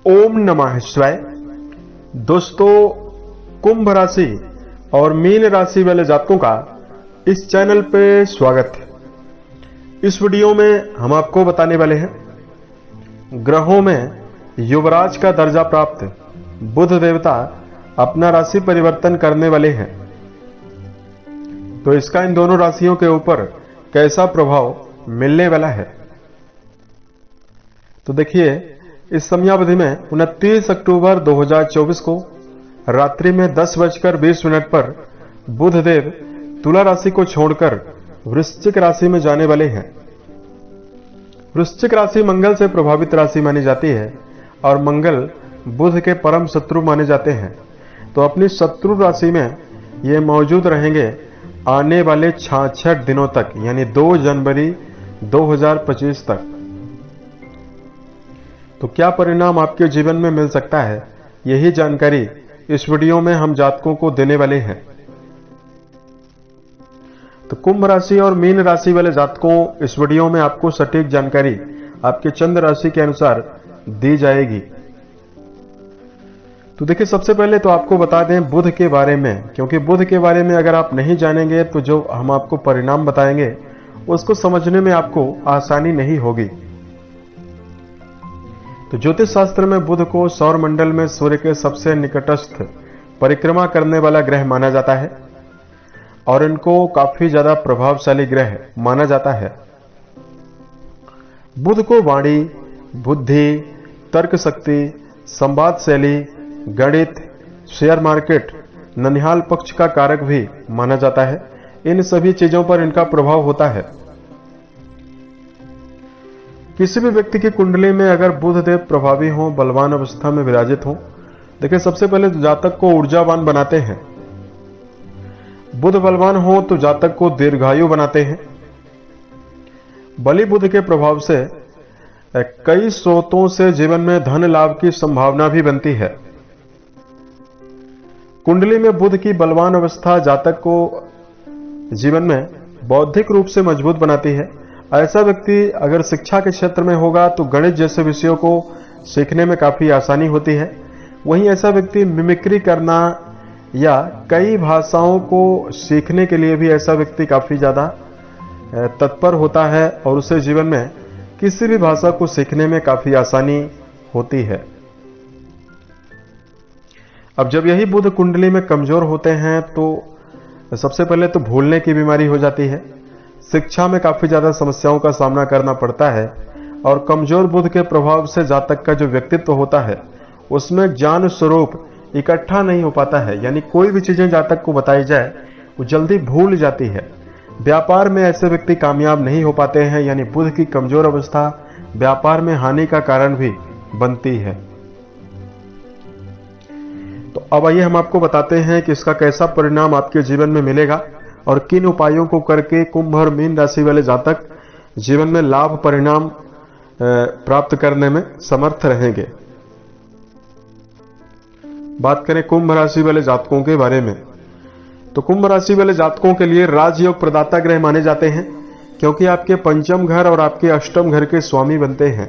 ओम नमः शिवाय। दोस्तों, कुंभ राशि और मीन राशि वाले जातकों का इस चैनल पे स्वागत है। इस वीडियो में हम आपको बताने वाले हैं ग्रहों में युवराज का दर्जा प्राप्त बुध देवता अपना राशि परिवर्तन करने वाले हैं, तो इसका इन दोनों राशियों के ऊपर कैसा प्रभाव मिलने वाला है। तो देखिए, इस समयावधि में 29 अक्टूबर 2024 को रात्रि में 10:20 पर बुध देव तुला राशि को छोड़कर वृश्चिक राशि में जाने वाले हैं। वृश्चिक राशि मंगल से प्रभावित राशि मानी जाती है और मंगल बुध के परम शत्रु माने जाते हैं। तो अपनी शत्रु राशि में ये मौजूद रहेंगे आने वाले 66 दिनों तक, यानी 2 जनवरी 2025 तक। तो क्या परिणाम आपके जीवन में मिल सकता है, यही जानकारी इस वीडियो में हम जातकों को देने वाले हैं। तो कुंभ राशि और मीन राशि वाले जातकों, इस वीडियो में आपको सटीक जानकारी आपके चंद्र राशि के अनुसार दी जाएगी। तो देखिए, सबसे पहले तो आपको बता दें बुध के बारे में, क्योंकि बुध के बारे में अगर आप नहीं जानेंगे तो जो हम आपको परिणाम बताएंगे उसको समझने में आपको आसानी नहीं होगी। तो ज्योतिष शास्त्र में बुध को सौर मंडल में सूर्य के सबसे निकटस्थ परिक्रमा करने वाला ग्रह माना जाता है और इनको काफी ज्यादा प्रभावशाली ग्रह माना जाता है। बुध को वाणी, बुद्धि, तर्क शक्ति, संवाद शैली, गणित, शेयर मार्केट, ननिहाल पक्ष का कारक भी माना जाता है। इन सभी चीजों पर इनका प्रभाव होता है। किसी भी व्यक्ति की कुंडली में अगर बुध देव प्रभावी हो, बलवान अवस्था में विराजित हो, देखिए सबसे पहले तो जातक को ऊर्जावान बनाते हैं। बुध बलवान हो तो जातक को दीर्घायु बनाते हैं। बलि बुध के प्रभाव से कई स्रोतों से जीवन में धन लाभ की संभावना भी बनती है। कुंडली में बुध की बलवान अवस्था जातक को जीवन में बौद्धिक रूप से मजबूत बनाती है। ऐसा व्यक्ति अगर शिक्षा के क्षेत्र में होगा तो गणित जैसे विषयों को सीखने में काफी आसानी होती है। वहीं ऐसा व्यक्ति मिमिक्री करना या कई भाषाओं को सीखने के लिए भी ऐसा व्यक्ति काफी ज्यादा तत्पर होता है और उसे जीवन में किसी भी भाषा को सीखने में काफी आसानी होती है। अब जब यही बुध कुंडली में कमजोर होते हैं तो सबसे पहले तो भूलने की बीमारी हो जाती है, शिक्षा में काफी ज्यादा समस्याओं का सामना करना पड़ता है और कमजोर बुध के प्रभाव से जातक का जो व्यक्तित्व होता है उसमें ज्ञान स्वरूप इकट्ठा नहीं हो पाता है, यानी कोई भी चीजें जातक को बताई जाए वो जल्दी भूल जाती है। व्यापार में ऐसे व्यक्ति कामयाब नहीं हो पाते हैं, यानी बुध की कमजोर अवस्था व्यापार में हानि का कारण भी बनती है। तो अब आइए हम आपको बताते हैं कि इसका कैसा परिणाम आपके जीवन में मिलेगा और किन उपायों को करके कुंभ और मीन राशि वाले जातक जीवन में लाभ परिणाम प्राप्त करने में समर्थ रहेंगे। बात करें कुंभ राशि वाले जातकों के बारे में, तो कुंभ राशि वाले जातकों के लिए राजयोग प्रदाता ग्रह माने जाते हैं, क्योंकि आपके पंचम घर और आपके अष्टम घर के स्वामी बनते हैं।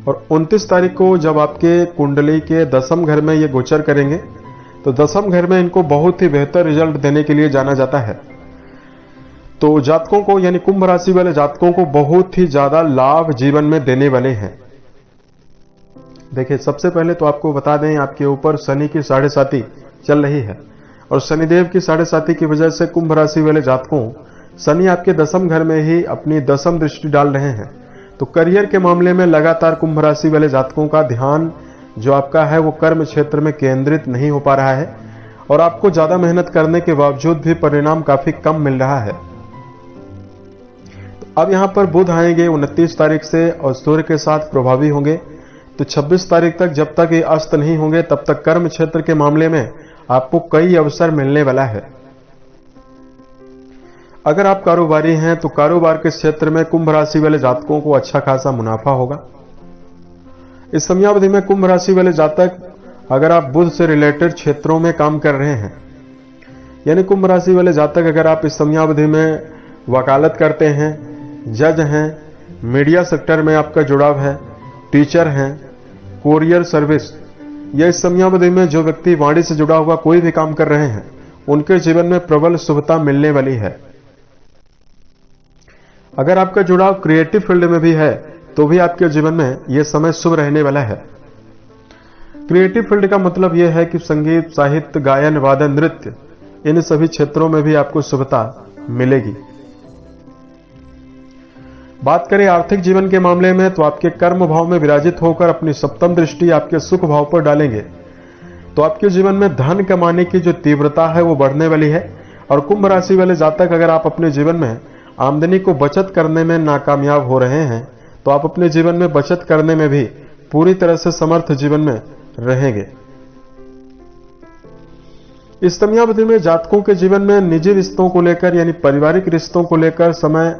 और 29 तारीख को जब आपके कुंडली के दसम घर में ये गोचर करेंगे तो दसम घर में इनको बहुत ही बेहतर रिजल्ट देने के लिए जाना जाता है। तो जातकों को, यानी कुंभ राशि वाले जातकों को बहुत ही ज्यादा लाभ जीवन में देने वाले हैं। देखिए, सबसे पहले तो आपको बता दें आपके ऊपर शनि की 7.5 चल रही है और शनिदेव की 7.5 की वजह से कुंभ राशि वाले जातकों, शनि आपके दसम घर में ही अपनी दसम दृष्टि डाल रहे हैं। तो करियर के मामले में लगातार कुंभ राशि वाले जातकों का ध्यान जो आपका है वो कर्म क्षेत्र में केंद्रित नहीं हो पा रहा है और आपको ज्यादा मेहनत करने के बावजूद भी परिणाम काफी कम मिल रहा है। तो अब यहां पर बुध आएंगे 29 तारीख से और सूर्य के साथ प्रभावी होंगे। तो 26 तारीख तक जब तक ये अस्त नहीं होंगे तब तक कर्म क्षेत्र के मामले में आपको कई अवसर मिलने वाला है। अगर आप कारोबारी हैं तो कारोबार के क्षेत्र में कुंभ राशि वाले जातकों को अच्छा खासा मुनाफा होगा। इस समयावधि में कुंभ राशि वाले जातक, अगर आप बुध से रिलेटेड क्षेत्रों में काम कर रहे हैं, यानी कुंभ राशि वाले जातक अगर आप इस समयावधि में वकालत करते हैं, जज हैं, मीडिया सेक्टर में आपका जुड़ाव है, टीचर हैं, कोरियर सर्विस, या इस समयावधि में जो व्यक्ति वाणी से जुड़ा हुआ कोई भी काम कर रहे हैं, उनके जीवन में प्रबल शुभता मिलने वाली है। अगर आपका जुड़ाव क्रिएटिव फील्ड में भी है तो भी आपके जीवन में यह समय शुभ रहने वाला है। क्रिएटिव फील्ड का मतलब यह है कि संगीत, साहित्य, गायन, वादन, नृत्य, इन सभी क्षेत्रों में भी आपको शुभता मिलेगी। बात करें आर्थिक जीवन के मामले में तो आपके कर्म भाव में विराजित होकर अपनी सप्तम दृष्टि आपके सुख भाव पर डालेंगे तो आपके जीवन में धन कमाने की जो तीव्रता है वो बढ़ने वाली है। और कुंभ राशि वाले जातक, अगर आप अपने जीवन में आमदनी को बचत करने में नाकामयाब हो रहे हैं तो आप अपने जीवन में बचत करने में भी पूरी तरह से समर्थ जीवन में रहेंगे। इस समयावधि में जातकों के जीवन में निजी रिश्तों को लेकर यानी पारिवारिक रिश्तों को लेकर समय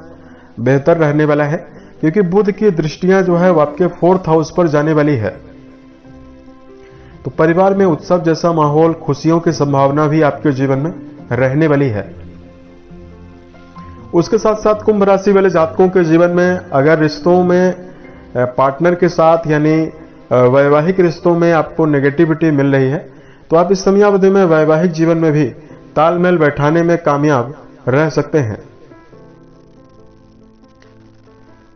बेहतर रहने वाला है, क्योंकि बुध की दृष्टियां जो है वो आपके 4th हाउस पर जाने वाली है। तो परिवार में उत्सव जैसा माहौल, खुशियों की संभावना भी आपके जीवन में रहने वाली है। उसके साथ साथ कुंभ राशि वाले जातकों के जीवन में अगर रिश्तों में पार्टनर के साथ यानी वैवाहिक रिश्तों में आपको नेगेटिविटी मिल रही है तो आप इस समयावधि में वैवाहिक जीवन में भी तालमेल बैठाने में कामयाब रह सकते हैं।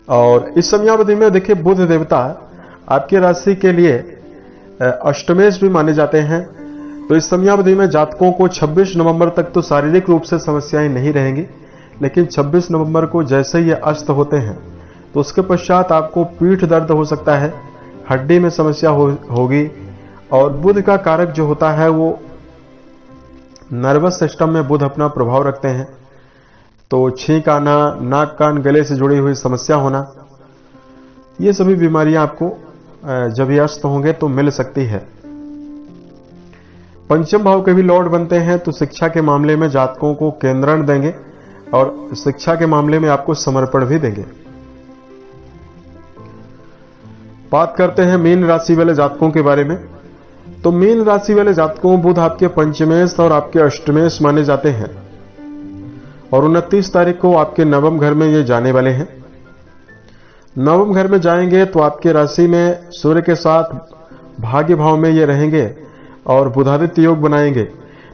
और इस समयावधि में देखिए, बुध देवता आपकी राशि के लिए अष्टमेश भी माने जाते हैं। तो इस समयावधि में जातकों को 26 नवंबर तक तो शारीरिक रूप से समस्याएं नहीं रहेंगी, लेकिन 26 नवंबर को जैसे ये अस्त होते हैं तो उसके पश्चात आपको पीठ दर्द हो सकता है, हड्डी में समस्या होगी। और बुध का कारक जो होता है वो नर्वस सिस्टम में बुध अपना प्रभाव रखते हैं। तो छींक आना, नाक कान गले से जुड़ी हुई समस्या होना, ये सभी बीमारियां आपको जब ये अस्त होंगे तो मिल सकती है। पंचम भाव के भी लॉर्ड बनते हैं तो शिक्षा के मामले में जातकों को केंद्रण देंगे और शिक्षा के मामले में आपको समर्पण भी देंगे। बात करते हैं मीन राशि वाले जातकों के बारे में। तो मीन राशि वाले जातकों बुध आपके पंचमेश और आपके अष्टमेश माने जाते हैं और 29 तारीख को आपके नवम घर में ये जाने वाले हैं। नवम घर में जाएंगे तो आपके राशि में सूर्य के साथ भाग्य भाव में ये रहेंगे और बुधादित्य योग बनाएंगे।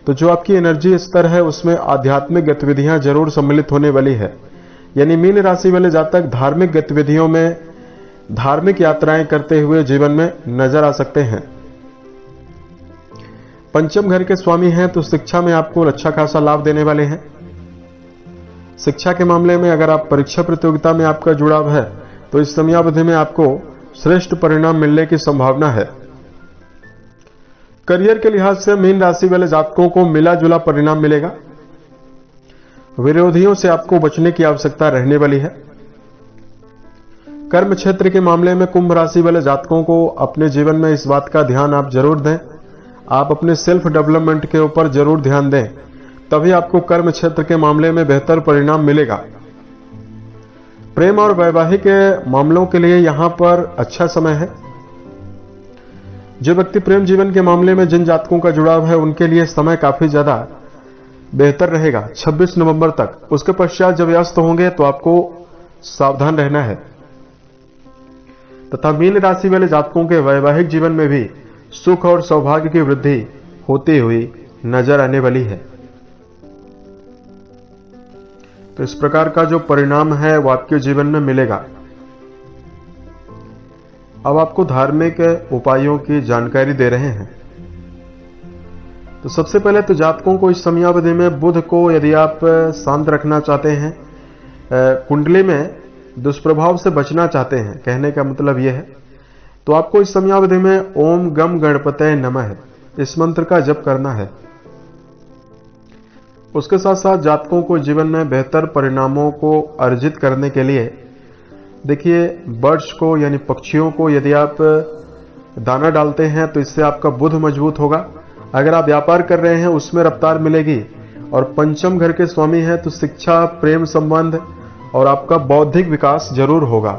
तो जो आपकी एनर्जी स्तर है उसमें आध्यात्मिक गतिविधियां जरूर सम्मिलित होने वाली है। यानी मीन राशि वाले जातक धार्मिक गतिविधियों में, धार्मिक यात्राएं करते हुए जीवन में नजर आ सकते हैं। पंचम घर के स्वामी हैं तो शिक्षा में आपको अच्छा खासा लाभ देने वाले हैं। शिक्षा के मामले में अगर आप परीक्षा प्रतियोगिता में आपका जुड़ाव है तो इस समयावधि में आपको श्रेष्ठ परिणाम मिलने की संभावना है। करियर के लिहाज से मीन राशि वाले जातकों को मिला जुला परिणाम मिलेगा। विरोधियों से आपको बचने की आवश्यकता रहने वाली है। कर्म क्षेत्र के मामले में कुंभ राशि वाले जातकों को अपने जीवन में इस बात का ध्यान आप जरूर दें, आप अपने सेल्फ डेवलपमेंट के ऊपर जरूर ध्यान दें, तभी आपको कर्म क्षेत्र के मामले में बेहतर परिणाम मिलेगा। प्रेम और वैवाहिक मामलों के लिए यहां पर अच्छा समय है। जो व्यक्ति प्रेम जीवन के मामले में जिन जातकों का जुड़ाव है उनके लिए समय काफी ज्यादा बेहतर रहेगा 26 नवंबर तक। उसके पश्चात जब व्यस्त होंगे तो आपको सावधान रहना है। तथा मीन राशि वाले जातकों के वैवाहिक जीवन में भी सुख और सौभाग्य की वृद्धि होती हुई नजर आने वाली है। तो इस प्रकार का जो परिणाम है वो आपके जीवन में मिलेगा। अब आपको धार्मिक उपायों की जानकारी दे रहे हैं। तो सबसे पहले तो जातकों को इस समयावधि में बुध को यदि आप शांत रखना चाहते हैं, कुंडली में दुष्प्रभाव से बचना चाहते हैं, कहने का मतलब यह है, तो आपको इस समयावधि में ओम गम गणपतये नमः इस मंत्र का जप करना है। उसके साथ साथ जातकों को जीवन में बेहतर परिणामों को अर्जित करने के लिए देखिए, बर्ड्स को यानी पक्षियों को यदि आप दाना डालते हैं तो इससे आपका बुध मजबूत होगा। अगर आप व्यापार कर रहे हैं उसमें रफ्तार मिलेगी। और पंचम घर के स्वामी हैं तो शिक्षा, प्रेम संबंध और आपका बौद्धिक विकास जरूर होगा।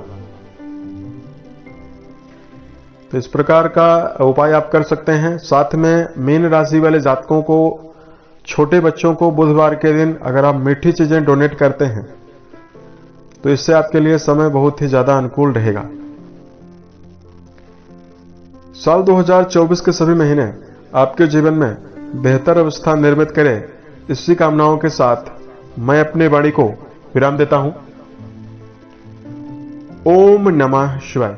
तो इस प्रकार का उपाय आप कर सकते हैं। साथ में मीन राशि वाले जातकों को, छोटे बच्चों को बुधवार के दिन अगर आप मीठी चीजें डोनेट करते हैं तो इससे आपके लिए समय बहुत ही ज्यादा अनुकूल रहेगा। साल 2024 के सभी महीने आपके जीवन में बेहतर अवस्था निर्मित करे, इसी कामनाओं के साथ मैं अपनी वाणी को विराम देता हूं। ओम नमः शिवाय।